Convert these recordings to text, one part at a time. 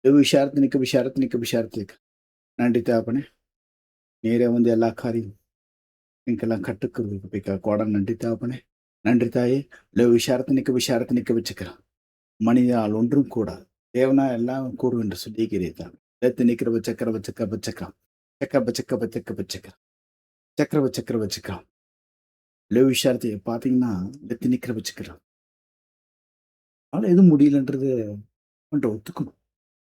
விசாரத்தினிக்க விசாரத்தினிக்க விசாரத்தினிக்க நன்றி தகப்பனே. நீரே வந்து எல்லா காரியம் எங்களுக்கெல்லாம் கட்டுக்கு கோட நன்றி தகப்பனே. நன்றி தாயே. விசாரத்தினிக்க விசாரத்தினிக்க வச்சுக்கிறான். மனிதனால் ஒன்றும் கூடாது. தேவனா எல்லாம் கூடும் என்று சொல்லிக்கிறீர்கள். எடுத்து நிற்கிற சக்கர வச்சக்க வச்சுக்கிறான். சக்கர வச்சக்க வச்சக்க வச்சுக்கிறான். சக்கர வச்சக்கர வச்சுக்கிறான். விசாரத்தை பார்த்தீங்கன்னா எடுத்து நிற்கிற வச்சுக்கிறான். அதனால எதுவும் முடியலன்றது ஒத்துக்கணும்.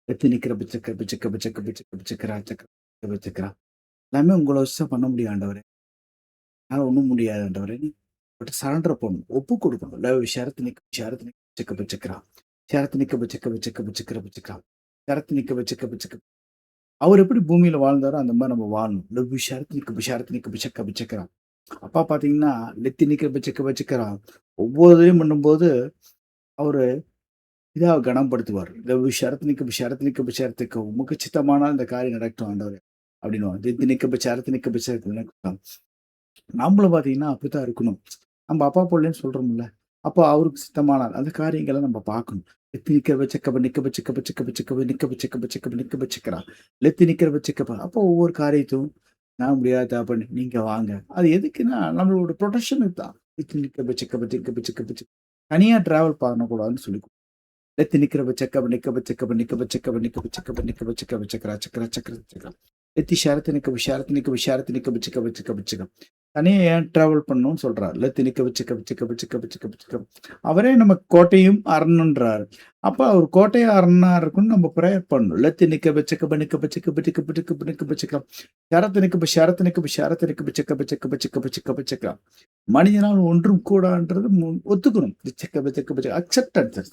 எடுத்து நிற்கிற பிச்சக்க பிச்சக்க பிச்சக்க பிச்சக்க பிச்சக்கிறா சக்கர வச்சுக்கிறான். எல்லாமே உங்கள வச்சு தான் பண்ண முடியும் ஆண்டவரே. என்னால ஒண்ணும் முடியாது ஆண்டவரே. பட் சரண்டர் பண்ணணும். ஒப்பு கொடுக்கணும். ஷரத்து நிக்க ஷரத்து நிக்க பிச்சக்க பிச்சக்கிறான். ஷரத்து நிக்க பிச்சக்க பிச்சக்க பிச்சக்கிற பிச்சக்கிறான். ஷரத்து நிக்க பிச்சக்க பிச்சக்க அவர் எப்படி பூமியில வாழ்ந்தாரோ அந்த மாதிரி நம்ம வாழணும். ஷரத்து நிக்க பிச்சக்க பிச்சக்கிறான். அப்பா பார்த்தீங்கன்னா, லெத்தி நிக்க பிச்சக்க பிச்சக்கிறான். ஒவ்வொரு இதையும் பண்ணும்போது அவரு இதா கனப்படுத்துவார். ஷரத்து நிக்க உமக்கு சித்தமானால் இந்த காரியம் நடக்கட்டும் ஆண்டவரே அப்படின்னுவாங்க. லெத்தி நிக்க ஷரத்து நிக்க பிச்சக்க நம்மளும் பார்த்தீங்கன்னா அப்படித்தான் இருக்கணும். நம்ம அப்பா போடலன்னு சொல்றோம்ல. அப்போ அவருக்கு சித்தமானால் அந்த காரியங்கள நம்ம பார்க்கணும். லெத்தி நிக்கிற வச்சக்கப்ப நிக்க வச்சுக்கப்ப சிக்கப்ப சிக்கப்ப நிக்க வச்சுக்கப்ப சிக்கப்ப நிக்க வச்சுக்கிறான். லெத்தி நிக்கிற வச்சுக்கப்ப அப்போ ஒவ்வொரு காரியத்தையும் நான் முடியாது தகப்பனே நீங்க வாங்க. அது எதுக்குன்னா நம்மளோட புரொடெக்ஷனுக்கு தான். லெத்தி நிக்க வச்சுக்கப்ப சிக்கப்ப சிக்கப்ப சிக்க தனியா டிராவல் பண்ணக்கூடாதுன்னு சொல்லி லெத்தி நிக்கிற வச்சக்கப்ப நிக்க வச்சுக்கப்ப நிக்க வச்சுக்கப்ப நிக்க வச்சுக்கப்ப நிக்க வச்சுக்க வச்சுக்கிறா சக்கர சக்கர சக்கர லெத்தி ஷரத்து நிக்க விஷாரத்து நிக்க விஷாரத்து நிக்க வச்சுக்க வச்சுக்க வச்சுக்க தனியா ஏன் டிராவல் பண்ணணும்னு சொல்றாரு. லெத்தி நிக்க வச்சுக்க வச்சுக்க வச்சுக்க வச்சுக்க வச்சுக்க அவரே நம்ம கோட்டையும் அரணுன்றாரு. அப்ப அவர் கோட்டையும் அரணா இருக்குன்னு நம்ம ப்ரேயர் பண்ணணும். லெத்தி நிக்க வச்சுக்க நிக்க வச்சுக்க பிடிக்க பிடிக்க பிடிக்க வச்சுக்கலாம். ஷரத்து நிக்க ஷரத்து நிக்க ஷரத்து நிக்க வச்சுக்க வச்சுக்க வச்சுக்க வச்சுக்க வச்சுக்கலாம். மனிதனால் ஒன்றும் கூடான்றது ஒத்துக்கணும். செக்க வச்சுக்க வச்சுக்க அக்செப்டன்ஸ்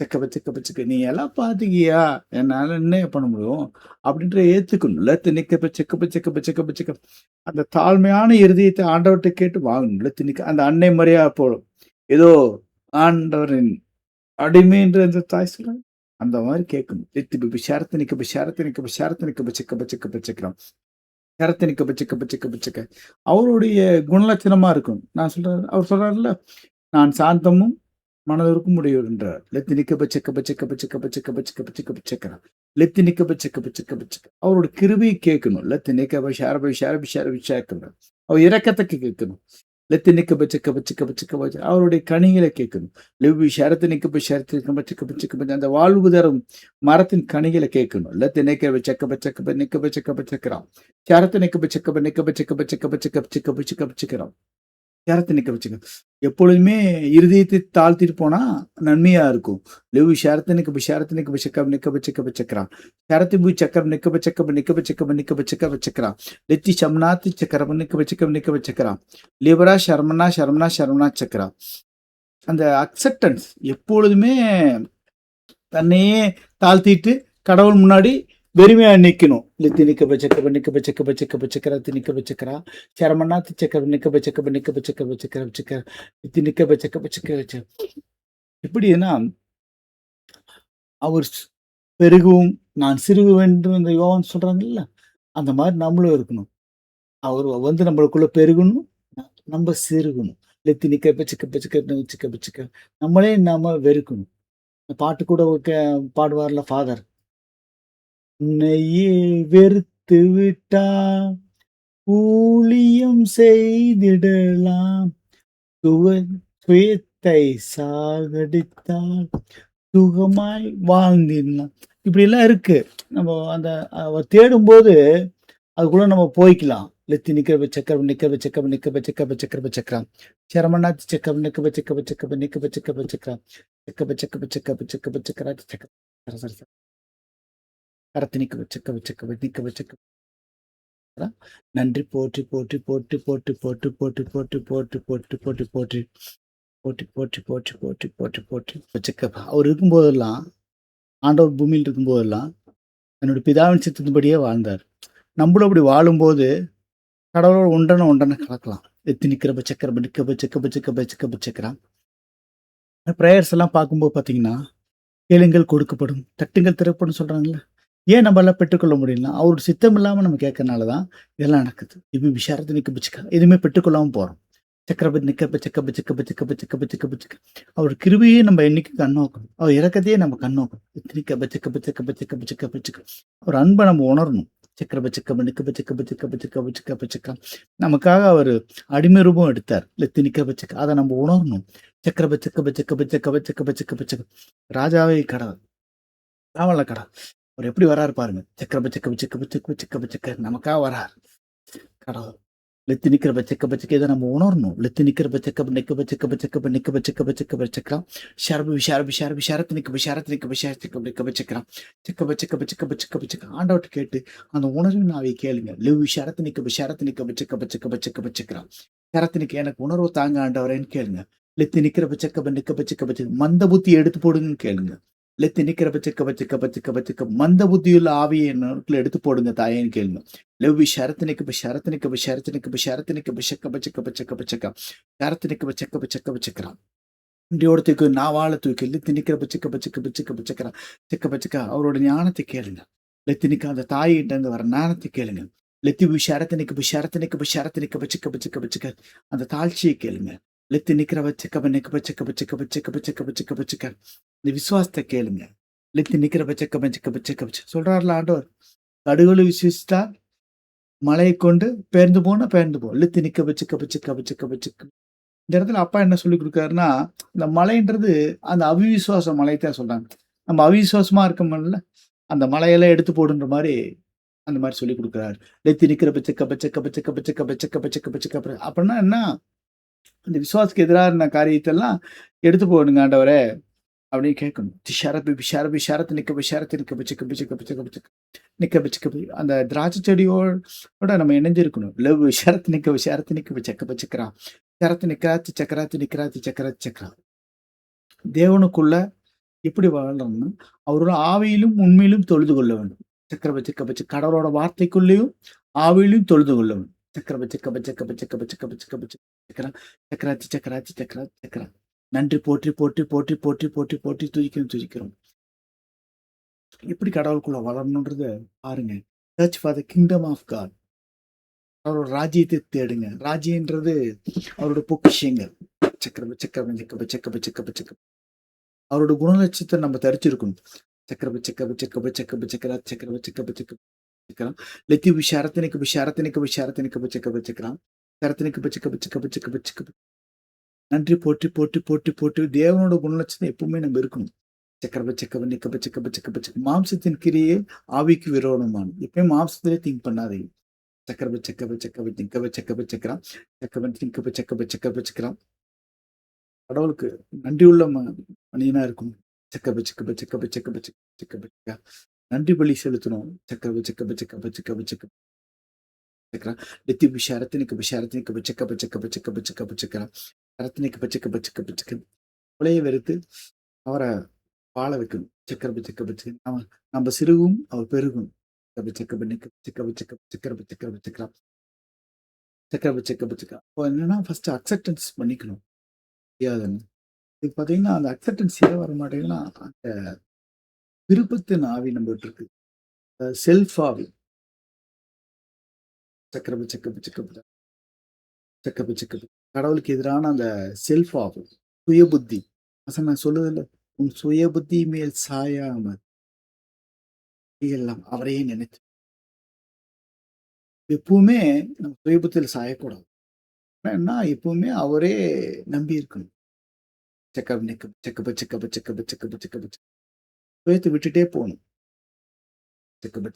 செக்க நீ எல்லாம் பாத்துக்கியா என்னால என்ன பண்ண முடியும் அப்படின்ற ஏத்துக்கணும். லெத்து நிக்க செக்க அந்த தாழ்மையான இருதயத்தை ஆண்டவர்கிட்ட கேட்டு வாங்கணும். லெத்து நிக்க அந்த அன்னை மரியா போலும் ஏதோ ஆண்டவரின் அடிமைன்ற அந்த தாய் சொல்றாங்க அந்த மாதிரி கேட்கணும். லெத்து ஷரத்து நிக்க ஷரத்து நிக்க ஷரத்து நிக்க செக்கலாம் ஷரத்து நிக்க அவருடைய குணலட்சணமா இருக்கும். நான் சொல்றேன் அவர் சொல்றாருல்ல நான் சாந்தமும் மனதிற்கும் உடையவர் என்றார். லெத்தி நிக்க பச்சக்க லெத்தி நிக்க பச்சக்க அவரோட கிருபையை கேட்கணும். லெத்தி நிக்க ஷேக்கணும். அவர் இரக்கத்துக்கு கேட்கணும். லெத்தி நிக்க பச்சக்க அவருடைய கனிகளை கேட்கணும். லெவ்வி ஷரத்து நிக்க ஷரத்து அந்த வாழ்வு தரும் மரத்தின் கனிகளை கேட்கணும். லெத்தி நிக்க பச்சக்க நிக்க பச்சக்கிறான். ஷரத்து நிக்க பச்சக்கிறான். ஷரத்து நிக்க வச்சுக்க எப்பொழுதுமே இருதயத்தை தாழ்த்திட்டு போனா நன்மையா இருக்கும். லெவு ஷரத்து நிக்க வச்சுக்கிறான். ஷரத்து பூ சக்கரம் நிக்க வச்சுக்கிறான். லெத்தி சம்னாத்தி சக்கரம் நிக்க வச்சுக்கிறான். லிபரா ஷர்மனா சக்கரம். அந்த அக்செப்டன்ஸ் எப்பொழுதுமே தன்னையே தாழ்த்திட்டு கடவுள் முன்னாடி வெறுமையா நிக்கணும். லெத்தி நிக்க வச்சுக்கிறா நிக்க வச்சுக்கிறா சரமண்ணா திச்சக்க நிக்க வச்சுக்க லெத்தி நிக்க வச்சுக்க எப்படின்னா அவர் பெருகவும் நான் சிறுகுவேன் இந்த யோகன் சொல்றாங்கல்ல அந்த மாதிரி நம்மளும் இருக்கணும். அவர் வந்து நம்மளுக்குள்ள பெருகணும், நம்ம சிறுகணும். லெத்தி நிக்க வச்சுக்க நம்மளே நாம வெறுக்கணும். பாட்டு கூட பாடுவார்ல ஃபாதர், உன்னையே வெறுத்து விட்டா ஊழியம் செய்திடலாம், சுயத்தை சாகடித்தால் சுகமாய் வாழ்ந்திடலாம். இப்படி எல்லாம் இருக்கு. நம்ம அந்த தேடும்போது அதுக்குள்ள நம்ம போய்க்கலாம். லெத்தி நிக்க சக்கரம் சரமண்ணா செக்க கரத்து நிக்க நன்றி போற்றி போற்றி போற்றி போற்றி போற்றி போற்றி போற்றி போற்றி போற்றி போற்றி போற்றி போற்றி போற்றி போற்றி போற்றி போற்றி போற்றி வச்சுக்க அவர் இருக்கும்போதெல்லாம் ஆண்டவர் பூமியில் இருக்கும்போதெல்லாம் என்னுடைய பிதாவின் சித்தத்தின்படியே வாழ்ந்தார். நம்மளும் அப்படி வாழும்போது கடவுளோட ஒன்றனை கலக்கலாம். எத்தி நிக்கிறப்ப ப்ரேயர்ஸ் எல்லாம் பார்க்கும்போது பார்த்தீங்கன்னா கேளுங்கள் கொடுக்கப்படும், தட்டுங்கள் திறப்படும் சொல்றாங்கல்ல. ஏன் நம்ம எல்லாம் பெற்றுக்கொள்ள முடியல? அவரோட சித்தம் இல்லாம நம்ம கேட்கறனால தான் இதெல்லாம் நடக்குது. இது விசாரத்தை நிக்க எதுவுமே பெற்றுக்கொள்ளாம போறோம். சக்கரபதி நிக்கப்ப செக்கப்ப செக்கப்ப செக்கப்ப செக்கப்ப செக்கப்ப செக்க அவர் கிருபையே நம்ம என்னைக்கு கண்ணோக்கணும். அவர் இரக்கத்தையே நம்ம கண்ணோக்கணும். நிக்கப்ப செக்கப்ப செக்கப்ப செக்கப்ப செக்கப்ப செக்க அவர் அன்பை நம்ம உணரணும். சக்கரப செக்கப்ப நிக்கப்ப செக்கப்ப செக்கப்ப செக்கப்ப செக்கப்ப செக்க நமக்காக அவர் அடிமை ரூபம் எடுத்தார். லெத்தி நிக்கப்ப செக்க அதை நம்ம உணரணும். சக்கரப செக்கப்ப செக்கப்ப செக்கப்ப செக்கப்ப செக்கப்ப செக்க ராஜாவே கடவுள் ராவண கடவுள் அவர் எப்படி வராரு பாருங்க. சக்கரப செக்கப்ப செக்கப்ப செக்கப்ப செக்கப்ப செக்க நமக்காக வரார் கடவுள். லெத்தி நிக்கிறப்ப செக்கப்ப செக்க இதை நம்ம உணரணும். லெத்தி நிக்கிறப்ப செக்கப்ப நிக்கப்ப செக்கப்ப செக்கப்ப நிக்கப்ப செக்கப்ப செக்கப்ப செக்கலாம். ஷரபு விஷாரபு ஷரபு ஷரத்து நிக்கப்ப ஷரத்து நிக்கப்ப ஷரத்து நிக்கப்ப நிக்கப்ப செக்கலாம். செக்கப்ப செக்கப்ப செக்கப்ப செக்கப்ப செக்க ஆண்டவர்கிட்ட கேட்டு அந்த உணர்வின் ஆவியை கேளுங்க. லெவ்வி ஷரத்து நிக்கப்ப ஷரத்து நிக்கப்ப செக்கப்ப செக்கப்ப செக்கப்ப செக்கலாம். ஷரத்து நிக்க எனக்கு உணர்வு தாங்க ஆண்டவரேன்னு கேளுங்க. லெத்தி நிக்கிறப்ப செக்கப்ப நிக்கப்ப செக்கப்ப செக்க மந்த புத்தி எடுத்து போடுங்கன்னு கேளுங்க. லெத்தி நிக்கிறப்ப செக்கப்ப செக்கப்ப செக்கப்ப செக்க மந்த புத்தியுள்ள ஆவியை என்னக்குள்ள எடுத்து போடுங்க தாயேன்னு கேளுங்க. லெவ்வி ஷரத்தனிக்கு ஷரத்தனிக்கு ஷரத்தனிக்கு ஷரத்தனிக்கு செக்கப்ப செக்கப்ப செக்கப்ப செக்க ஷரத்தனிக்கு செக்கப்ப செக்கப்ப செக்கிறான். இண்டியோட தூக்கு நான் வாழ தூக்கி லெத்தி நிக்கிறப்ப செக்கப்ப செக்கப்ப செக்கப்ப செக்கிறான். செக்கப்ப செக்க அவரோட ஞானத்தை கேளுங்க. லெத்தினிக்கு அந்த தாயிட்ட இருந்து வர ஞானத்தை கேளுங்க. லெத்தி ஷரத்தனிக்கு ஷரத்தனிக்கு ஷரத்தனிக்கு செக்கப்ப செக்கப்ப செக்க அந்த தாழ்ச்சியை கேளுங்க. லெத்தி நிக்கிறவ செக்கப்ப நிக்கப்ப செக்கப்ப செக்கப்ப செக்கப்ப செக்கப்ப செக்கப்ப செக்க இந்த விசுவாசத்தை கேளுங்க. லெத்தி நிக்கிறப்ப செக்கப்ப செக்கப்ப செக்கப்ப சொல்றாருல ஆண்டவர் கடுகுல விசுவசித்தா மழையை கொண்டு பெயர்ந்து போனா பெயர்ந்து போ. இழுத்து நிக்க வச்சு கபிச்சு கபிச்சு கபிச்சு இந்த இடத்துல அப்பா என்ன சொல்லி கொடுக்காருன்னா, இந்த மழைன்றது அந்த அவிவிசுவாச மழையை தான் சொல்றாங்க. நம்ம அவிவிசுவாசமா இருக்கோம்ல, அந்த மலையெல்லாம் எடுத்து போடுன்ற மாரி, அந்த மாரி சொல்லிக் குடுக்குறாரு. "நிறுத்தி நிக்கிற பச்ச கபச்ச கபச்ச கபச்ச கபச்ச கபச்ச கபச்ச கப" அப்படின்னா என்ன? அந்த விசுவாசத்துக்கு எதிரான காரியத்தெல்லாம் எடுத்து போடுங்க ஆண்டவரே அப்படின்னு கேட்கணும். ஷரபி ஷரபி ஷரத்து நிக்க ஷரத்து நிக்க பச்ச கபச்ச கபச்ச கபச்ச நிக்க பச்ச கப அந்த திராட்சை செடியோட நம்ம இணைஞ்சிருக்கணும். லவ் ஷரத்து நிக்க செக்க பச்சக்கிறான். ஷரத்து நிக்கராத்து சக்கராத்து நிக்கராத்து சக்கராத்து சக்கரா. தேவனுக்குள்ள எப்படி வாழணும்னா, அவரோட ஆவியிலும் உண்மையிலும் தொழுது கொள்ள வேண்டும். சக்கரப செக்க பச்ச கடவுளோட வார்த்தைக்குள்ளேயும் ஆவியிலும் தொழுது கொள்ள வேண்டும். சக்கரப செக்க பச்ச கப செக்க பச்ச கப செக்க பச்ச சக்கரா சக்கராத்தி சக்கராத்தி சக்கராத்தி சக்கரா. நன்றி போற்றி போற்றி போற்றி போற்றி போற்றி போற்றி துதிக்கிறோம் துதிக்கிறோம். எப்படி கடவுளுக்குள்ள வளரணுன்றத பாருங்க. Search for the kingdom of God. அவரோட ராஜ்யத்தை தேடுங்க. ராஜ்யன்றது அவரோட பொக்கிஷங்கள். சக்கரப செக்கப செக்கப செக்கப செக்கப செக்கப அவரோட குணலட்சத்தை நம்ம தரிச்சிருக்கணும். சக்கரப செக்கப செக்கப செக்கப செக்கரா சக்கரப செக்கப செக்கப செக்கலாம். லெத்தி விஷாரத்தனிக்கு விஷாரத்தனிக்கு விஷாரத்தனிக்கு செக்கப செக்கலாம். சரத்தனிக்கு செக்கப செக்கப செக்கப செக்கப நன்றி போற்றி போற்றி போற்றி போற்றி தேவனோட குணலட்சணம் எப்பவுமே நம்ம இருக்கணும். சக்கரப செக்கப நிக்கப்ப செக்கப செக்கப செக்க மாம்சத்தின் கிரியே ஆவிக்கு விரோதமானது. எப்பயும் மாம்சத்திலே திங்க் பண்ணாதீங்க. சக்கரப செக்கப செக்கப நிக்கப்ப செக்கப செக்கலாம். செக்கப திங்கப்ப செக்கப செக்கப செக்கலாம். கடவுளுக்கு நன்றியுள்ள மனிதனா இருக்கணும். செக்கப செக்கப செக்கப செக்கப செக்கப செக்க நன்றி பலி செலுத்தணும். சக்கரப செக்கப செக்கப செக்கப செக்க செக்கலாம். லெத்தி விஷாரத்தினிக்கு விஷாரத்தினிக்கு செக்கப செக்கப செக்கப செக்கப செக்கலாம். சரத்தினிக்கு செக்கப செக்கப செக்க கொலையை வெறுத்து அவரை வாழ வைக்கணும். செக்கரப செக்கப செக்க நம்ம சிறுகும் அவர் பெருகும். செக்கப நிக்க செக்கப செக்கப செக்கரப செக்கரப செக்கலாம். செக்கரப செக்கப செக்க அப்போ என்னன்னா ஃபர்ஸ்ட் அக்செப்டன்ஸ் பண்ணிக்கணும். முடியாதுன்னு. இது பார்த்தீங்கன்னா, அந்த அக்செப்டன்ஸ் ஏன் வர மாட்டேங்குதுன்னா, அந்த விருப்பத்தின் ஆவி நம்மகிட்ட இருக்கு. செல்ஃப் ஆவி. சக்கரப செக்கப செக்கப செக்கப செக்கப கடவுளுக்கு எதிரான அந்த செல்ஃப் ஆவி. சுய புத்தி. நான் சொல்லுதில்ல, உன் சுய புத்தி மேல் சாயாமல் எல்லாம் அவரையே நினைத்து எப்பவுமே நம்ம சுய புத்தியில சாயக்கூடாது. ஏன்னா எப்பவுமே அவரே நம்பி இருக்கணும். செக்கப் நிக்கப் செக்கப செக்கப செக்கப செக்கப செக்கப சுயத்தை விட்டுட்டே போகணும். செக்கப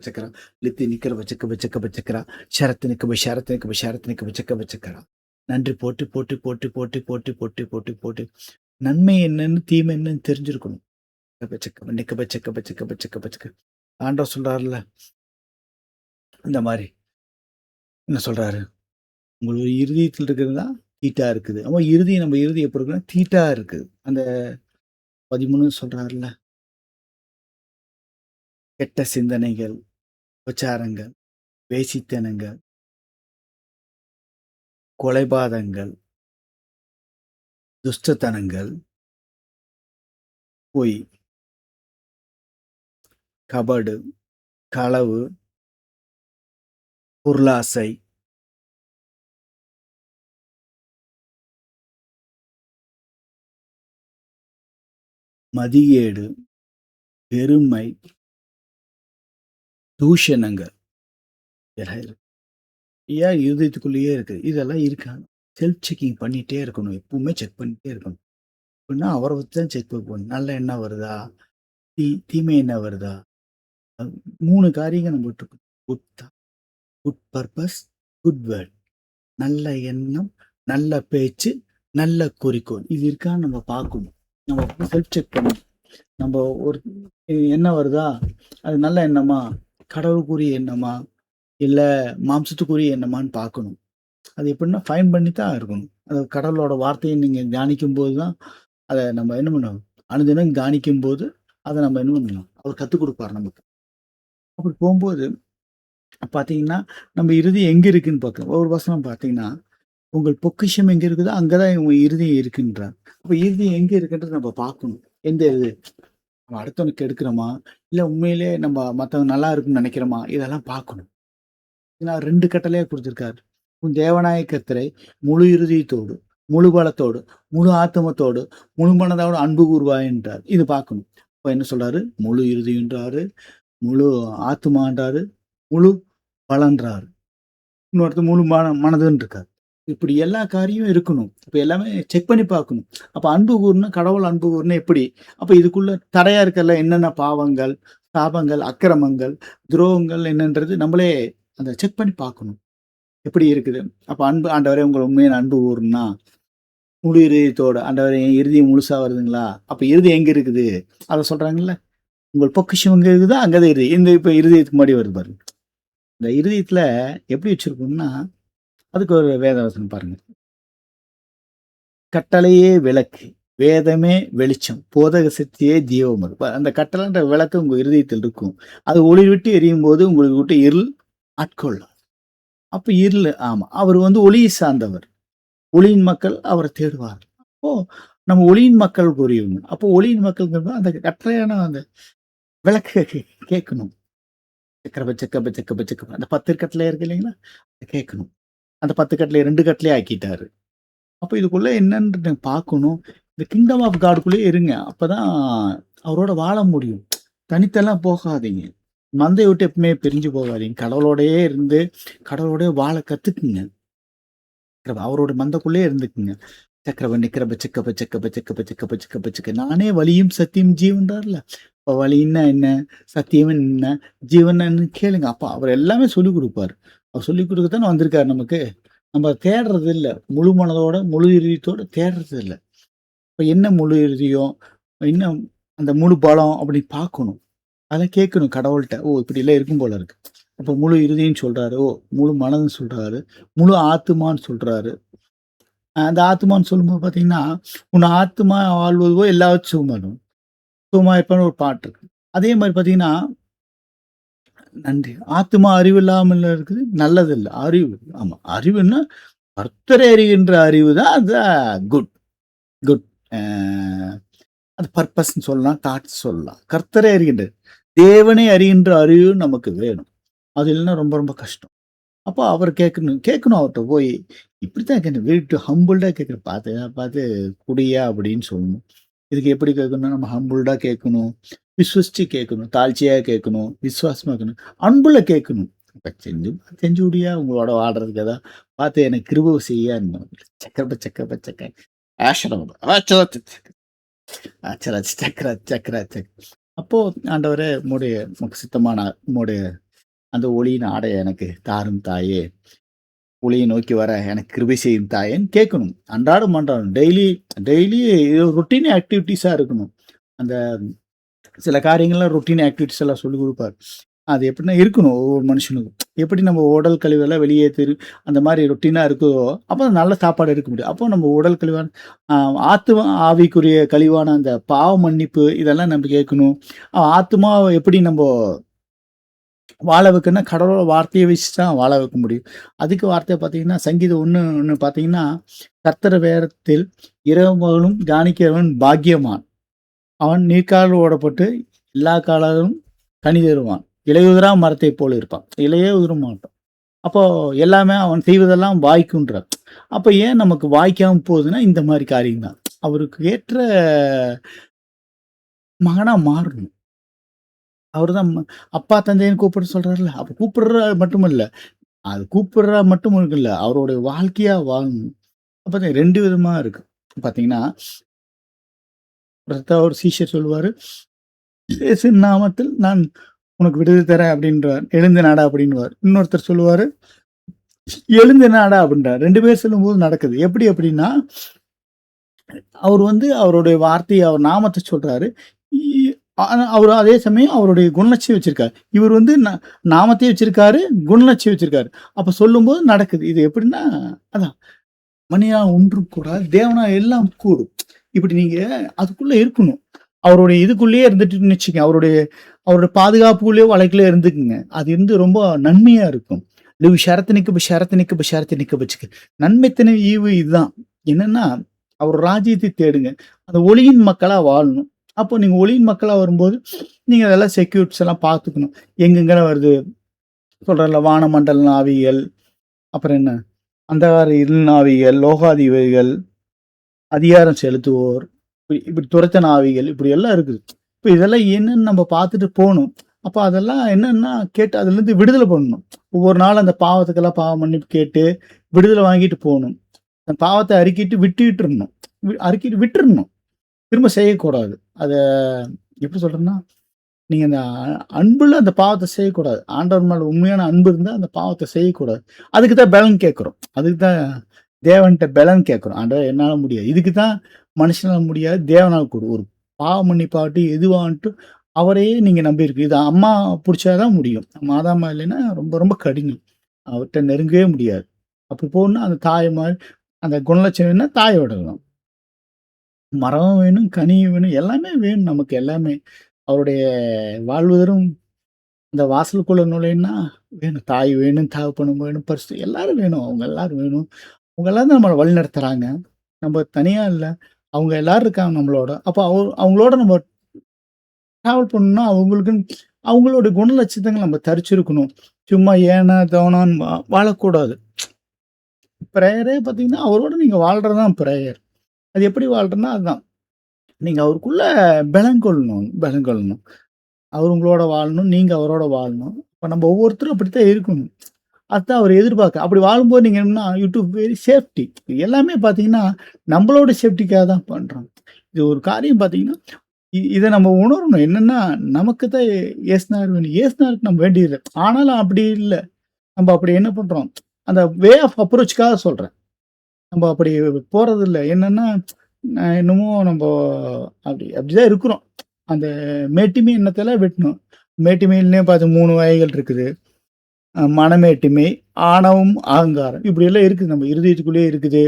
செக்கப லித்தி நிக்கிறவ செக்கப செக்கப செக்கரா ஷரத்து நிக்கப ஷரத்து நிக்கப ஷரத்து நிக்கப செக்கப செக்கரா. நன்றி போட்டு போட்டு போட்டு போட்டு போட்டு போட்டு போட்டு போட்டு நன்மை என்னன்னு தீமை என்னன்னு தெரிஞ்சிருக்கணும். செக்கப நிக்கப செக்கப செக்கப செக்கப செக்க ஆண்டவர் சொல்றாருல்ல இந்த மாதிரி என்ன சொல்றாரு? உங்களோட இருதயத்தில் இருக்கிறது தான் தீட்டா இருக்குது. அவன் இறுதியம் நம்ம இறுதி எப்படி இருக்குன்னா தீட்டா இருக்குது. அந்த 13 சொல்றாருல்ல, கெட்ட சிந்தனைகள், உபச்சாரங்கள், வேசித்தனங்கள், கொலைபாதகங்கள், துஷ்டத்தனங்கள், பொய், கபடு, களவு, பொருளாசை, மதிகேடு, பெருமை, தூஷணங்கள் இதெல்லாம் இருக்கு. ஏன் இருதயத்துக்குள்ளேயே இருக்கு. இதெல்லாம் இருக்கா? செல்ஃப் செக்கிங் பண்ணிட்டே இருக்கணும். எப்பவுமே செக் பண்ணிட்டே இருக்கணும். எப்படின்னா அவர வச்சு தான் செக் பண்ணணும். நல்ல எண்ணம் வருதா? தீமை எண்ணம் வருதா? அ 3 காரியங்கள் நம்மகிட்ட இருக்கு. Good thought, good purpose, good word. நல்ல எண்ணம், நல்ல பேச்சு, நல்ல குறிக்கோள். இது இருக்கான்னு நம்ம பார்க்கணும். நம்ம செல்ஃப் செக் பண்ணணும். நம்ம ஒரு எண்ணம் வருதா? அது நல்ல எண்ணமா? கடவுளுக்குரிய எண்ணமா? இல்ல மாம்சத்துக்குரிய எண்ணமான்னு பார்க்கணும். அது எப்படின்னா ஃபைன் பண்ணி தான் இருக்கணும். அது கடவுளோட வார்த்தையை நீங்க தியானிக்கும்போது தான், அத நம்ம என்ன பண்ணணும்? அனுதினம் தியானிக்கும்போது, அத நம்ம என்ன பண்ணணும்? அவர் கத்துக் குடுப்பார் நமக்கு. அப்படி போம்போது பார்த்தீங்கன்னா, நம்ம இருதயம் எங்க இருக்குன்னு பார்க்கணும். ஒரு வசனம் பார்த்தீங்கன்னா, "உங்கள் பொக்கிஷம் எங்க இருக்குதோ, அங்க தான் உங்க இருதயம் இருக்குன்றார்." அப்ப இருதயம் எங்க இருக்குன்றத நம்ம பார்க்கணும். எந்த இது? நம்ம அடுத்தவனுக்கு கெடுக்கிறோமா? இல்ல உண்மையிலேயே நம்ம மத்தவங்க நல்லா இருக்குன்னு நெனைக்கிறோமா? இதெல்லாம் பார்க்கணும். ஏன்னா 2 கட்டளையா குடுத்திருக்காரு. "உன் தேவனாய கர்த்தரை முழு இருதயத்தோடு, முழு பலத்தோடு, முழு ஆத்துமத்தோடு, முழு மனதோடு அன்பு கூர்வாய்" என்றார். இது பார்க்கணும். அப்ப என்ன சொல்றாரு? முழு இருதயம்ன்றாரு, முழு ஆத்துமான்றாரு, முழு பலன்றாரு. இன்னொருத்தர் முழு மனதுன்னு இருக்காரு. இப்படி எல்லா காரியம் இருக்கணும். இப்ப எல்லாமே செக் பண்ணி பார்க்கணும். அப்ப அன்பு கூர்னா கடவுள் அன்பு கூர்னா எப்படி? அப்ப இதுக்குள்ள தடையா இருக்கல்ல என்னென்ன பாவங்கள், சாபங்கள், அக்கிரமங்கள், துரோகங்கள் என்னன்றது நம்மளே அந்த செக் பண்ணி பார்க்கணும். எப்படி இருக்குது? அப்ப அன்பு ஆண்டவரே உங்கள உண்மையான அன்பு கூர்னா, முழு இருதயத்தோட ஆண்டவரே என் இருதயம் முழுசா வருதுங்களா? அப்ப இருதயம் எங்க இருக்குது? அத சொல்றாங்கல்ல. உங்கள் பொக்கிஷம் எங்க இருக்குதோ அங்க தான் இருதயம். இந்த இப்ப இருதயத்துக்கு முன்னாடி வருது பாருங்க. இந்த இருதயத்துல எப்படி வச்சிருக்கோம்னா, அதுக்கு ஒரு வேதவசனம் பாருங்க. கட்டளையே விளக்கு, வேதமே வெளிச்சம், போதக சக்தியே தீபம் அது. அந்த கட்டளைன்ற விளக்கு உங்க இருதயத்தில் இருக்கும். அது ஒளி விட்டு எரியும்போது உங்களுக்கு விட்டு இருள் ஆட்கொள்ளும். அப்ப இருள் ஆமா. அவர் வந்து ஒளியை சார்ந்தவர். ஒளியின் மக்கள் அவரை தேடுவார். அப்போ நம்ம ஒளியின் மக்கள் புரியுங்க. அப்போ ஒளியின் மக்கள்ங்கிறது அந்த கட்டளையான அந்த விளக்க கேட்கணும். செக்கரப செக்கப செக்கப செக்கப அந்த 10 கட்டளை இருக்கு இல்லைங்களா? கேட்கணும். அந்த 10 கட்டளைய 2 கட்டளையா ஆக்கிட்டாரு. அப்ப இதுக்குள்ள என்னன்னு பார்க்கணும். இந்த கிங்டம் ஆஃப் காட்குள்ளயே இருங்க. அப்பதான் அவரோட வாழ முடியும். தனித்தெல்லாம் போகாதீங்க. மந்தைய விட்டு எப்பவுமே பிரிஞ்சு போகாதீங்க. கடவுளோடயே இருந்து, கடவுளோடயே வாழ கத்துக்குங்க. அவரோட மந்தைக்குள்ளேயே இருந்துக்குங்க. சக்கரவ நிக்கிறப்ப சிக்கப்ப சிக்கப்ப சிக்கப்ப சிக்கப்ப சிக்கப்ப சிக்க நானே வழியும் சத்தியம் ஜீவன்றார்ல. அப்ப வழின்னா என்ன? சத்தியம் என்ன? ஜீவன் என்னன்னு கேளுங்க. அப்ப அவர் எல்லாமே சொல்லிக் குடுப்பாரு. அவர் சொல்லிக் குடுக்க தானே வந்திருக்காரு நமக்கு. நம்ம தேடுறது இல்ல. முழு மனதோட, முழு இதயத்தோட தேடுறது இல்ல. இப்ப என்ன முழு இதயம்? என்ன அந்த முழு பலம் அப்படின்னு பார்க்கணும். அதெல்லாம் கேட்கணும் கடவுள்ட்ட. ஓ! இப்படிலாம் இருக்கும் போல இருக்கு. அப்ப முழு இருதயம்ன்னு சொல்றாரு. ஓ! முழு மனதுன்னு சொல்றாரு. முழு ஆத்துமான்னு சொல்றாரு. அந்த ஆத்துமான்னு சொல்லும்போது பார்த்தீங்கன்னா, "உன் ஆத்துமா வாழ்வதுவோ எல்லாவற்றும் சுகமாகும்." சுகமா இருப்பேன்னு ஒரு பாட்டு இருக்கு. அதே மாரி பார்த்தீங்கன்னா, நன்றி. ஆத்துமா அறிவில்லாமல் இருக்குது நல்லதில்ல. அறிவு. ஆமா. அறிவுன்னா கர்த்தரை அறிகின்ற அறிவு தான் அந்த குட். குட். அ அது பர்ப்பஸ்ன்னு சொல்லலாம். தாட்ஸ் சொல்லலாம். கர்த்தரை அறிகின்ற தேவனை அறிகின்ற அறிவு நமக்கு வேணும். அது இல்லன்னா ரொம்ப ரொம்ப கஷ்டம். அப்போ அவர் கேட்கணும் கேட்கணும் அவர்ட்ட போய். இப்படித்தான் கேட்கணும். ஹம்பிள்டா கேட்கணும். பார்த்து பார்த்து குடியா அப்படின்னு சொல்லணும். இதுக்கு எப்படி கேட்கணும்னா, நம்ம ஹம்பிள்டா கேட்கணும். விசுவசிச்சு கேட்கணும். தாழ்ச்சியா கேட்கணும். விசுவாசமா கேட்கணும். அன்புல கேட்கணும். "அப்ப செஞ்சு செஞ்சு குடியா உங்களோட வாழ்றதுக்கு ஏதா பார்த்து எனக்கு கிருபை செய்யான்னும்." சக்கரப்ப சக்கரப்ப சக்க ஆஷரம் ஆச்சராச்சு சக்கரா சக்கரா சக் அப்போ ஆண்டவரே உம்முடைய உமக்கு சித்தமான உம்முடைய அந்த ஒளியின் ஆடைய எனக்கு தாரும் தாயே! ஒளியை நோக்கி வர எனக்கு கிருபை செய்யும் தாயேன்னு கேட்கணும். அன்றாடம் அன்றாடம் டெய்லி டெய்லி ரொட்டீன் ஆக்டிவிட்டீஸா இருக்கணும். அந்த சில காரியங்கள்லாம் ரொட்டீன் ஆக்டிவிட்டீஸ் எல்லாம் சொல்லிக் குடுப்பாரு. அது எப்படின்னா இருக்கணும் ஒவ்வொரு மனுஷனுக்கும். எப்படி நம்ம உடல் கழிவெல்லாம் வெளியேத்தி அந்த மாரி ரொட்டீனா இருக்குதோ, அப்ப நல்ல சாப்பாடு எடுக்க முடியும். அப்போ நம்ம உடல் கழிவான அ ஆத்தும ஆவிக்குரிய கழிவான அந்த பாவ மன்னிப்பு இதெல்லாம் நம்ம கேட்கணும். ஆத்துமாவ எப்படி நம்போ வாழ வைக்கணும்னா, கடவுளோட வார்த்தைய வச்சு தான் வாழ வைக்க முடியும். அதுக்கு வார்த்தை பார்த்தீங்கன்னா, சங்கீதம் 1 பார்த்தீங்கன்னா, "கர்த்தர் வேதத்தில் இரவும் பகலும் தியானிக்கிறவன் பாக்கியவான். அவன் நீர்க்கால் ஓடப்பட்டு எல்லா காலமும் கனி தருவான். இலையுதிரா மரத்தைப் போல இருப்பான்." இலையே உதிர மாட்டான். அப்போ எல்லாமே அவன் செய்வதெல்லாம் வாய்க்குன்றார். அப்ப ஏன் நமக்கு வாய்க்காம போகுதுன்னா, இந்த மாரி காரியம் தான். அவருக்கு ஏற்ற மகனா மாறணும். அவர்தான் அப்பா, தந்தைன்னு கூப்பிட சொல்றாருல்ல. அப்ப கூப்பிடுற மட்டும் இல்ல. அது கூப்பிடுறா மட்டும் இல்ல. அவருடைய வாழ்க்கையா வாழணும். அப்ப 2 விதமா இருக்கு. பார்த்தீங்கன்னா, ஒரு சீஷர் சொல்லுவாரு, "இயேசுவின் நாமத்தில் நான் உனக்கு விடுதலை தரேன்" அப்படின்றார். "எழுந்து நட" அப்படின்னுவார். இன்னொருத்தர் சொல்லுவாரு, "எழுந்து நட" அப்படின்றார். 2 பேர் சொல்லும்போது நடக்குது. எப்படி அப்படின்னா, அவர் அவருடைய வார்த்தைய, அவர் நாமத்த சொல்றாரு. இ ஆனா அவரு அதே சமயம் அவருடைய குணலட்சயம் வச்சிருக்காரு. இவர் நாமத்தையும் வச்சிருக்காரு, குணலட்சயம் வச்சிருக்காரு. அப்ப சொல்லும்போது நடக்குது. இது எப்படின்னா, அதான் மனிதனால் ஒன்றும் கூடாது, தேவனால் எல்லாம் கூடும். இப்படி நீங்க அதுக்குள்ள இருக்கணும். அவருடைய இதுக்குள்ளேயே இருந்துட்டுன்னு வச்சுக்கங்க. அவருடைய அவருடைய பாதுகாப்புக்குள்ளேயோ, வலைக்குள்ளேயோ இருந்துக்குங்க. அது ரொம்ப நன்மையா இருக்கும். ஷரத்து நிக்க ஷரத்து நிக்க வச்சுக்க. நன்மைத்தன ஈவு இதுதான். என்னன்னா, அவர் ராஜ்யத்தை தேடுங்க. அந்த ஒளியின் மக்களா வாழணும். அப்போ நீங்க ஒளியின் மக்களா வரும்போது, நீங்க அதெல்லாம் செக்யூரிட்டீஸ் எல்லாம் பார்த்துக்கணும். எங்கெங்கலாம் வருது சொல்றேன்ல, வானமண்டல ஆவிகள், அப்புறம் என்ன அந்தகார இருள் ஆவிகள், லோகாதிபதிகள், அதிகாரம் செலுத்துவோர், இப்படி துரத்தன ஆவிகள், இப்படி எல்லாம் இருக்குது. இப்ப இதெல்லாம் என்னன்னு நம்ம பார்த்துட்டு போணும். அப்ப அதெல்லாம் என்னன்னா, கேட்டு அதுலேருந்து விடுதலை பண்ணணும். ஒவ்வொரு நாளும் அந்த பாவத்துக்கெல்லாம் பாவ மன்னிப்பு கேட்டு, விடுதலை வாங்கிட்டு போணும். அந்த பாவத்த அறிக்கிட்டு விட்டுறணும். அறிக்கிட்டு விட்டுறணும். திரும்ப செய்யக்கூடாது. அத எப்படி சொல்றேன்னா, நீங்க அந்த அன்புல அந்த பாவத்த செய்யக்கூடாது. ஆண்டவர் மேல உண்மையான அன்பு இருந்தா அந்த பாவத்த செய்யக்கூடாது. அதுக்கு தான் பெலன் கேட்கிறோம். அதுக்கு தான் தேவன்ட்ட பெலன் கேட்கிறோம். ஆண்டவரே என்னால முடியாது. இதுக்கு தான் மனுஷனால முடியாது. தேவனால கூடும். ஒரு பாவ மன்னிப்பாகட்டும், எதுவாகட்டும் அவரையே நீங்க நம்பியிருக்கு. இது அம்மா புடிச்சா தான் முடியும். மாதாம்மா இல்லைன்னா ரொம்ப ரொம்ப கடினம். அவர்ட்ட நெருங்கவே முடியாது. அப்படி போகணும்னா அந்த தாய் மாரி அந்த குணலட்சணம் வேணும்னா தாயோட தான். மரமும் வேணும், கனியும் வேணும், எல்லாமே வேணும் நமக்கு எல்லாமே. அவருடைய வாழ்வு தரும் இந்த வாசலுக்குள்ள நுழையணும்னா வேணும். தாய் வேணும், தகப்பனும் வேணும், பரிசு எல்லாரும் வேணும். அவங்க எல்லாரும் வேணும். அவங்க எல்லாரும் தான் நம்மள வழிநடத்துறாங்க. நம்ம தனியா இல்ல. அவங்க எல்லாரும் இருக்காங்க நம்மளோட. அப்ப அவங்களோட நம்ம டிராவல் பண்ணணும்னா, அவங்களோட குணலட்சணங்கள் நம்ம தரிச்சிருக்கணும். சும்மா ஏனோ தானோன்னு வாழக்கூடாது. பிரேயரே பார்த்தீங்கன்னா, அவரோட நீங்க வாழ்றது தான் பிரேயர். அது எப்படி வாழ்றதுன்னா அதுதான். நீங்க அவருக்குள்ள பலன் கொள்ளணும் பலன் கொள்ளணும். அவர் உங்களோட வாழணும். நீங்க அவரோட வாழணும். இப்ப நம்ம ஒவ்வொருத்தரும் அப்படித்தான் இருக்கணும். அதான் அவர் எதிர்பார்க்க. அப்படி வாழும்போது நீங்க என்னன்னா, வெரி சேஃப்டி. எல்லாமே பார்த்தீங்கன்னா, நம்மளோட சேஃப்டிக்காக தான் பண்றோம். இது ஒரு காரியம் பார்த்தீங்கன்னா, இத நம்ம உணரணும். என்னன்னா, நமக்கு தான் ஏசுநாதர் வேணும். ஏசுநாதருக்கு நம்ம வேண்டியதில்ல. ஆனாலும் அப்படி இல்ல. நம்ம அப்படி என்ன பண்றோம்? அந்த வே ஆஃப் அப்ரோச்க்காக சொல்றேன். நம்ம அப்படி போறதில்ல. என்னன்னா, என்னமோ நம்ப அப்படிதான் இருக்கிறோம். அந்த மேட்டிமை எண்ணத்தெல்லாம் வெட்டணும். மேட்டிமையிலயே பார்த்து 3 வகைகள் இருக்குது. மனமேட்டிமை, ஆணவம், அகங்காரம். இப்படியெல்லாம் இருக்குது. நம்ம இருதயத்துக்குள்ளேயே இருக்குது.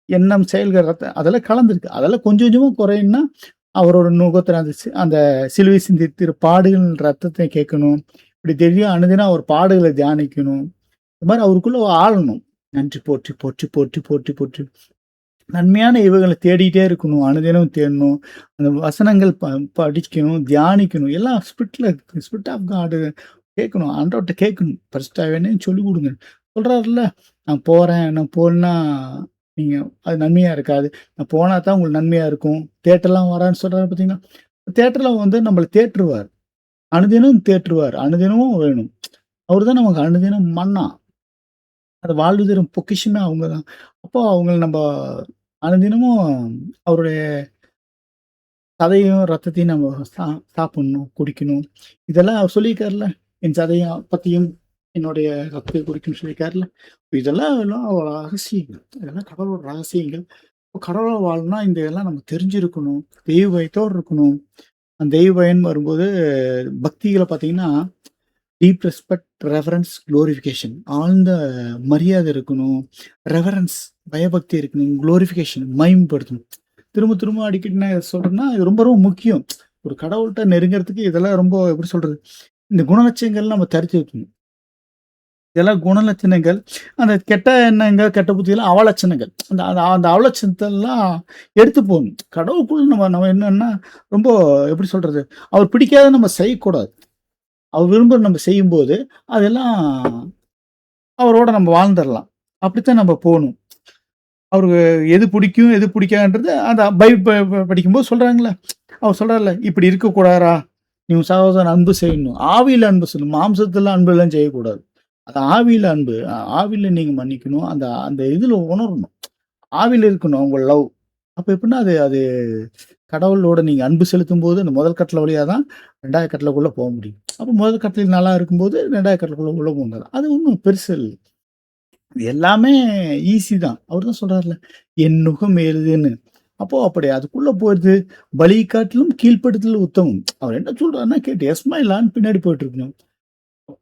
எண்ணம், செயல்கள், ரத்தம் அதெல்லாம் கலந்திருக்கு. அதெல்லாம் கொஞ்சம் கொஞ்சமா குறையும்னா, அவரோட நுகத்துல அந்த சிலுவை சிந்தித்திரு பாடுகள் ரத்தத்தை கேட்கணும். இப்படி தெரியும் அனுதினம் அவர் பாடுகளை தியானிக்கணும். இந்த மாரி அவருக்குள்ள ஆளணும். நன்றி போற்றி, போற்றி, போற்றி, போற்றி, போற்றி. நன்மையான இவைகள தேடிட்டே இருக்கணும். அனுதினம் தேடணும். அந்த வசனங்கள் படிக்கணும், தியானிக்கணும். எல்லாம் ஸ்பிரிட் ஆஃப் காட் கேட்கணும். ஆண்டவர்ட்ட கேட்கணும். பரிசுத்த ஆவியானவரே சொல்லிக் குடுங்க. சொல்றாருல்ல, நான் போறேன், நான் போலன்னா நீங்க அது நன்மையா இருக்காது. நான் போனா தான் உங்களுக்கு நன்மையா இருக்கும். தேற்றலாம் வரான்னு சொல்றாரு பார்த்தீங்களா? தேற்றல நம்மள தேற்றுவார். அனுதினம் தேற்றுவார். அனுதினமும் வேணும். அவரு தான் நமக்கு அனுதினம் மன்னா. அது வாழ்வு தரும் பொக்கிஷமே அவங்க தான். அப்போ அவங்கள நம்ப அனுதினமும் அவருடைய சதையும், ரத்தத்தையும் நம்ம சாப்பிடணும், குடிக்கணும். இதெல்லாம் அவர் சொல்லியிருக்காருல்ல. என் சதையும் பத்தியும் என்னுடைய ரத்தத்தையும் குடிக்கணும்னு சொல்லியிருக்காருல்ல. இதெல்லாம் எல்லாம் ஒரு ரகசியங்கள். இதெல்லாம் கடவுளோட ரகசியங்கள். கடவுளா வாழணும்னா இந்த இதெல்லாம் நம்ம தெரிஞ்சிருக்கணும். தெய்வ பயத்தோட இருக்கணும். அந்த தெய்வ பயம்ன்னு வரும்போது பக்திகள பார்த்தீங்கன்னா, டீப் ரெஸ்பெக்ட், ரெவரன்ஸ், குளோரிஃபிகேஷன் ஆழ்ந்த மரியாதை இருக்கணும். ரெவரன்ஸ் பயபக்தி இருக்கணும். குளோரிஃபிகேஷன் மகிமைப்படுத்தணும். திரும்ப திரும்ப அடிக்கடி நான் இத சொல்றேன்னா, இது ரொம்ப ரொம்ப முக்கியம். ஒரு கடவுள்ட்ட நெருங்குறதுக்கு இதெல்லாம் ரொம்ப எப்படி சொல்றது? இந்த குணலட்சணங்கள் நம்ம தரித்து வைக்கணும். இதெல்லாம் குணலட்சணங்கள். அந்த கெட்ட எண்ணங்கள், கெட்ட புத்திகள் அவலட்சணங்கள். அந்த அந்த அந்த அவலட்சணத்தெல்லாம் எடுத்து போடணும். கடவுளுக்குள்ள நம்ம நம்ம என்னன்னா, ரொம்ப எப்படி சொல்றது? அவர் பிடிக்காதத நம்ம செய்யக்கூடாது. அவர் விரும்புறத நம்ம செய்யும்போது, அதெல்லாம் அவரோட நம்ம வாழ்ந்துரலாம். அப்படித்தான் நம்ம போணும். அவருக்கு எது பிடிக்கும், எது பிடிக்காதுன்றது அந்த பைபிள் படிக்கும்போது சொல்றாங்கல்ல. அவர் சொல்றார்ல, "இப்படி இருக்கக்கூடாதுடா. நீ உன் சகோதரன் அன்பு செய்யணும். ஆவியில அன்பு செய்யணும். மாம்சத்துல அன்பெல்லாம் செய்யக்கூடாது. அது ஆவியில அன்பு. ஆவியில நீங்க மன்னிக்கணும். அந்த அந்த இதுல உணரணும். ஆவியில இருக்கணும் உங்க லவ். அப்ப எப்படின்னா, அது அது கடவுளோட நீங்க அன்பு செலுத்தும்போது, அந்த முதல் கட்டளை வழியா தான் 2வது கட்டளைக்குள்ள போ முடியும். அப்ப முதல் கட்டளை நல்லா இருக்கும்போது, 2வது கட்டளைக்குள்ள உள்ள போங்க. அது ஒண்ணும் பெருசு இல்ல. இது எல்லாமே ஈஸி தான். அவரு தான் சொல்றார்ல, "என் நுகம் எளிதுன்னு." அப்போ அப்படி அதுக்குள்ள போயிறது, "பலியை காட்டிலும் கீழ்ப்படுதல் உத்தமம்." அவர் என்ன சொல்றாருன்னா கேட்டு, "எஸ் மை லார்ட்ன்னு" பின்னாடி போயிட்டு இருக்கணும்.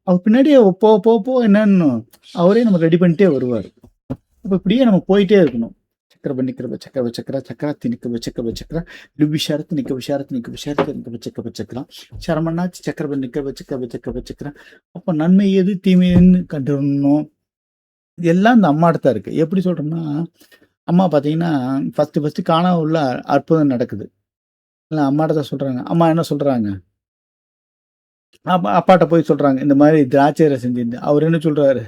அவர் பின்னாடியே போக போக போக என்னன்னு அவரே நம்ம ரெடி பண்ணிட்டே வருவாரு. அப்ப இப்படியே நம்ம போயிட்டே இருக்கணும். చక్రబ నిక్రబ చక్రబ చక్ర చక్రాతి నిక్కబ చక్కబ చక్ర లుబిషారత్ నిక్కబ షారత్ నిక్కబ షారత్ నిక్కబ చక్కబ చక్ర சரமண்ணாச்சி சக்கரப நிக்கப சிக்கப சிக்கப சிக்கிற அப்ப நன்மை எது தீமை எதுன்னு கண்டுடணும். இது எல்லாம் இந்த அம்மாட்ட தான் இருக்கு. எப்படி சொல்றோம்னா, அம்மா பார்த்தீங்கன்னா, ஃபர்ஸ்ட்டு காணாம உள்ள அற்புதம் நடக்குது. இல்ல அம்மாட்ட தான் சொல்றாங்க. அம்மா என்ன சொல்றாங்க? அப்பாட்ட போய் சொல்றாங்க. இந்த மாரி திராட்சை ரசம் செஞ்சு அவரு என்ன சொல்றாரு?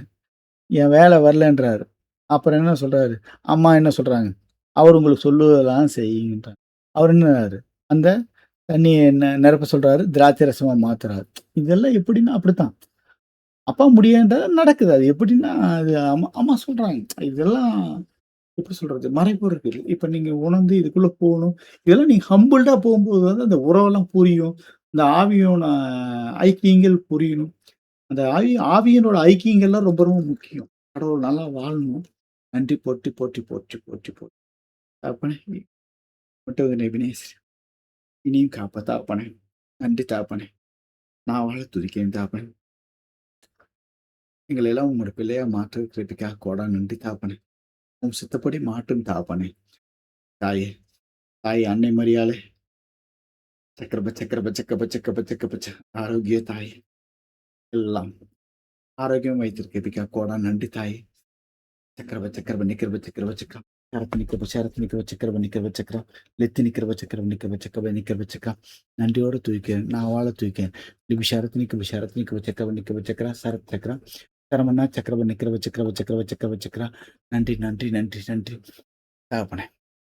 என் வேலை வரலன்றாரு. அப்புறம் என்ன சொல்றாரு? அம்மா என்ன சொல்றாங்க? அவரு உங்களுக்கு சொல்லுவதெல்லாம் செய்யுங்கன்றாங்க. அவரு என்னறாரு? அந்த தண்ணிய நிரப்ப சொல்றாரு. திராட்சை ரசமா மாத்துறாரு. இதெல்லாம் எப்படின்னா அப்படித்தான். அப்பா முடியாதுன்றது நடக்குது. அது எப்படின்னா, அது அம்மா அம்மா சொல்றாங்க. இதெல்லாம் எப்படி சொல்றது? மறைப்பு இருக்கு. இப்ப நீங்க உணர்ந்து இதுக்குள்ள போணும். இதெல்லாம் நீங்க ஹம்பிள்டா போகும்போது வந்து அந்த உறவெல்லாம் புரியும். இந்த ஆவியோட ஐக்கியங்கள் புரியணும். அந்த ஆவியினோட ஐக்கியங்கள்லாம் ரொம்ப ரொம்ப முக்கியம். கடவுள் நல்லா வாழணும். நன்றி போற்றி, போற்றி, போற்றி, போற்றி, போற்றி. தகப்பனே விட்டவனை வினேஸ்வரி இனியும் காப்ப தகப்பனே. நன்றி தகப்பனே. நான் வாழ துதிக்கிறேன் தகப்பனே. எங்களை எல்லாம் உங்களோட பிள்ளையா மாற்ற கிருபைக்காக கோடா நன்றி தகப்பனே. உம் சித்தப்படி மாட்டும் தகப்பனே. தாயே, தாயே அன்னை மரியாளே, சக்கரப சக்கரப சக்கப சக்கப சக்கபச்ச ஆரோக்கிய தாயே, எல்லாம் ஆரோக்கியம் வைத்திருக்கிறதுக்காக கோடா நன்றி தாயே. చక్రవ చక్రవ నికరవ చక్రవ చక్ర శరత్ నికరవ శరత్ నికరవ చక్ரவ நிக்கவ சக்கரம் லெத்து நிக்கிறவ சக்கரம் நிக்கவ சக்கவ நிக்கவ சக்கரம் நன்றியோட தூக்கிறேன் நான் வாழ தூக்கிறேன் லிபி ஷரத் நிக்கவ சக்கவ நிக்கவ சக்கரா சரத் சக்கரம் சரமண்ணா சக்கரவ நிக்கிறவ சக்கரவ சக்கரவ சக்கவ சக்கரா நன்றி நன்றி நன்றி நன்றி தகப்பனே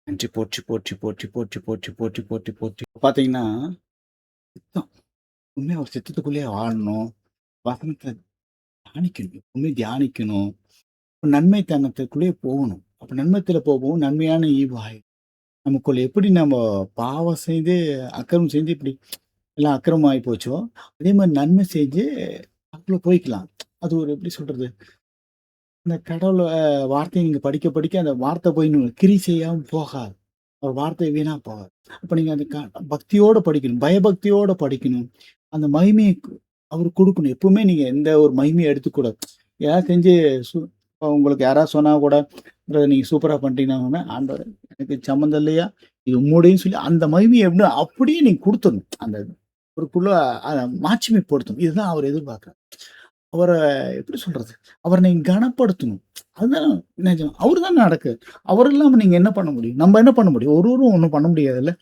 நன்றி போற்றி போற்றி போற்றி போற்றி போற்றி போற்றி போற்றி போற்றி பார்த்தீங்கன்னா சித்தம் உண்மையா ஒரு சித்தத்துக்குள்ளேயே வாழணும் வசனத்தை தியானிக்கணும் எப்பவுமே தியானிக்கணும் நன்மைத்தனத்துக்குள்ளே போகணும். அப்ப நன்மைத்தில போகவும் நன்மையான ஈவாய் நமக்குள்ள எப்படி நம்ம பாவம் செய்து, அக்கிரமம் செஞ்சு இப்படி எல்லாம் அக்கிரமம் ஆயி போச்சோ, அதே மாரி நன்மை செஞ்சு அதுக்குள்ள போய்க்கலாம். அது ஒரு எப்படி சொல்றது? இந்த கடவுள் வார்த்தைய நீங்க படிக்க படிக்க அந்த வார்த்தை போய் கிரி செய்யாம போகாது. ஒரு வார்த்தை வீணா போகாது. அப்ப நீங்க அந்த பக்தியோட படிக்கணும். பயபக்தியோட படிக்கணும். அந்த மகிமைய அவருக்கு குடுக்கணும். எப்பவுமே நீங்க எந்த ஒரு மகிமைய எடுத்துக்கூடாது. ஏதாவது செஞ்சு சு உங்களுக்கு யாராவது சொன்னா கூட, "பிரதர் நீங்க சூப்பரா பண்றீங்கன்னா" ஆண்டவரே எனக்கு சம்மந்தம் இல்லையா? இது உம்முடையன்னு சொல்லி அந்த மகிமைய எப்படி அப்படியே நீங்க குடுத்துறணும். அந்த அவருக்குள்ள அத மாட்சிமைப்படுத்தணும். இதுதான் அவர் எதிர்பார்க்கிறார். அவர எப்படி சொல்றது? அவர நீங்க கனப்படுத்தணும். அதுதான் நிஜம். அவரு தான் நடக்குது. அவர் இல்லாம நீங்க என்ன பண்ண முடியும்? நம்ம என்ன பண்ண முடியும்? ஒருவரும் ஒண்ணும் பண்ண முடியாதுல்ல.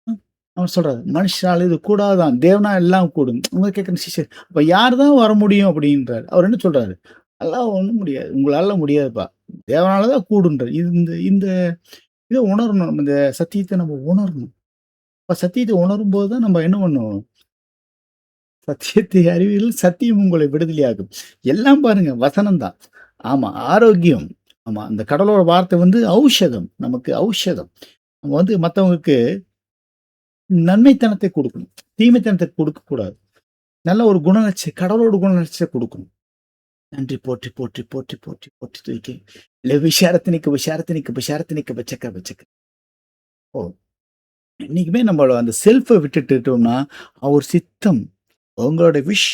ம். அவர் சொல்றாரு, "மனுஷனால இது கூடாதான். தேவனா எல்லாம் கூடும்." உங்க கேட்கிற சிஷ்யர், "அப்ப யார் தான் வர முடியும்?" அப்படின்றாரு. அவர் என்ன சொல்றாரு? "அதெல்லாம் ஒண்ணும் முடியாது. உங்களால முடியாதுப்பா. தேவனால தான் கூடுன்றாரு." இந்த இந்த இத உணரணும். நம்ம இந்த சத்தியத்த நம்ம உணரணும். அப்ப சத்தியத்த உணரும்போது தான் நம்ம என்ன பண்ணுவோம்? சத்தியத்தை அறிவீர்கள், சத்தியம் உங்களை விடுதலையாக்கும். எல்லாம் பாருங்க வசனம் தான். ஆமா, ஆரோக்கியம். ஆமா, அந்த கடவுளோட வார்த்தை வந்து ஔஷதம். நமக்கு ஔஷதம். நம்ம வந்து மத்தவங்களுக்கு நன்மைத்தனத்தை குடுக்கணும். தீமைத்தனத்தை குடுக்கக்கூடாது. நல்ல ஒரு குணநட்ச கடவுளோட குணநட்சத்தை குடுக்கணும். நன்றி போற்றி, போற்றி, போற்றி, போற்றி, போற்றி துதிக்க. விசாரத்தினிக்கு விசாரத்தினிக்கு விசாரத்தினிக்கு வச்சக்க வச்சக்க. ஓ! என்னைக்குமே நம்மள அந்த செல்ஃப விட்டுட்டுட்டோம்னா, அவர் சித்தம், உங்களோட விஷ்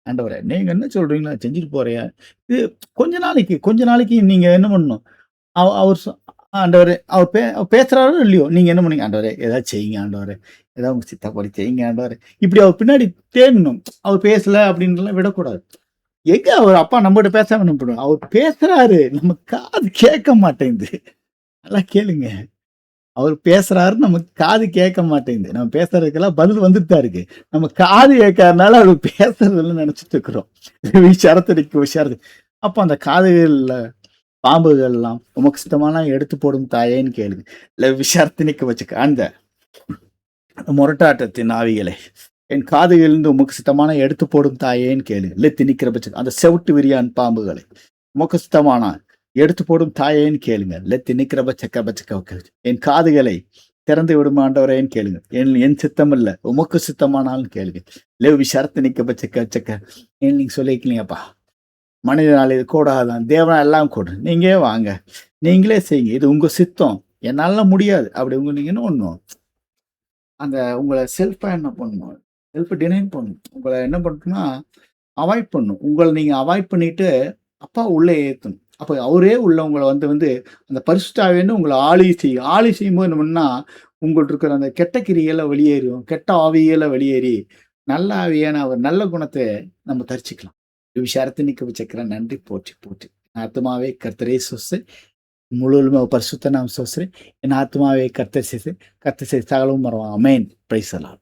ஆண்டவரே, நீங்க என்ன சொல்றீங்களோ அத செஞ்சுட்டு போறேன். இது கொஞ்ச நாளைக்கு நீங்க என்ன பண்ணணும்? அவர் ஆண்டவரே அவர் அவர் பேசுறாரோ இல்லையோ, நீங்க என்ன பண்ணீங்க? ஆண்டவரே ஏதாவது செய்யுங்க ஆண்டவரே. ஏதாவது உங்க சித்தப்படி செய்யுங்க ஆண்டவரே. இப்படி அவர் பின்னாடி தேடணும். அவர் பேசல அப்படின்னுலாம் விடக்கூடாது. எங்க அவர் அப்பா நம்மகிட்ட பேசாம என்ன பண்ணுவார்? அவர் பேசுறாரு. நம்ம காது கேட்க மாட்டேங்குது. நல்லா கேளுங்க. அவர் பேசுறாரு, நமக்கு காது கேட்க மாட்டேங்குது. நம்ம பேசுறதுக்கெல்லாம் பதில் வந்துட்டு தான் இருக்கு. நம்ம காது கேட்காதனால அவர் பேசுறதில்லன்னு நெனச்சுட்டு இருக்கிறோம். சரத்தடிக்கு உஷாரு. அப்ப அந்த காதுகள்ல பாம்புகள்லாம் உமக்கு சித்தமானா எடுத்து போடும் தாயேன்னு கேளுங்க. இல்ல விசாரத்தினிக்கு வச்சுக்க அந்த முரட்டாட்டத்தின் ஆவிகளை என் காதுகளிலிருந்து உமக்கு சித்தமான எடுத்து போடும் தாயேன்னு கேளு. லெத்தி நிக்கிற பட்சம் அந்த செவுட்டு விரியான் பாம்புகளை உமக்கு சித்தமான எடுத்து போடும் தாயேன்னு கேளுங்க. லெத்தி நிக்கிற பச்சக்க என் காதுகளை திறந்து விடும் ஆண்டவரேன்னு கேளுங்க. என் சித்தம் இல்ல உமக்கு சித்தமானாலும் கேளுங்க. லேவி ஷரத்து நிக்க பச்சக்க நீங்க சொல்லிக்கலீங்கப்பா. மனிதனால் இது கூடாதான், தேவனா எல்லாம் கூடும். நீங்க வாங்க, நீங்களே செய்யுங்க, இது உங்க சித்தம், என்னால முடியாது அப்படி நீங்கன்னு ஒண்ணும் அந்த உங்களை செல்ஃபா என்ன பண்ணணும், செல்ஃப் டினைன் பண்ணணும். உங்களை என்ன பண்ணணும்னா அவாய்ட் பண்ணணும். உங்களை நீங்க அவாய்ட் பண்ணிட்டு அப்பா உள்ளே ஏற்றணும். அப்போ அவரே உள்ள உங்களை வந்து அந்த பரிசுத்தாவின்னு உங்களை ஆளி செய்யும்போது என்ன பண்ணா உங்கள்ட்ட இருக்கிற அந்த கெட்ட கிரியெல்லாம் வெளியேறும், கெட்ட ஆவியெல்லாம் வெளியேறி நல்ல ஆவியான அவர் நல்ல குணத்தை நம்ம தரிச்சிக்கலாம். விசாரத்தை நிக்க வச்சுக்கிறேன். நன்றி, போற்றி போற்றி. ஆத்மாவே கர்த்தரே சொசை, முழுவதுமே பரிசுத்த நாம் சொசை. என் ஆத்மாவே கர்த்தர் செய்து சகலவும் மறவான். அமேன். பிரைஸ் எல்லாம்.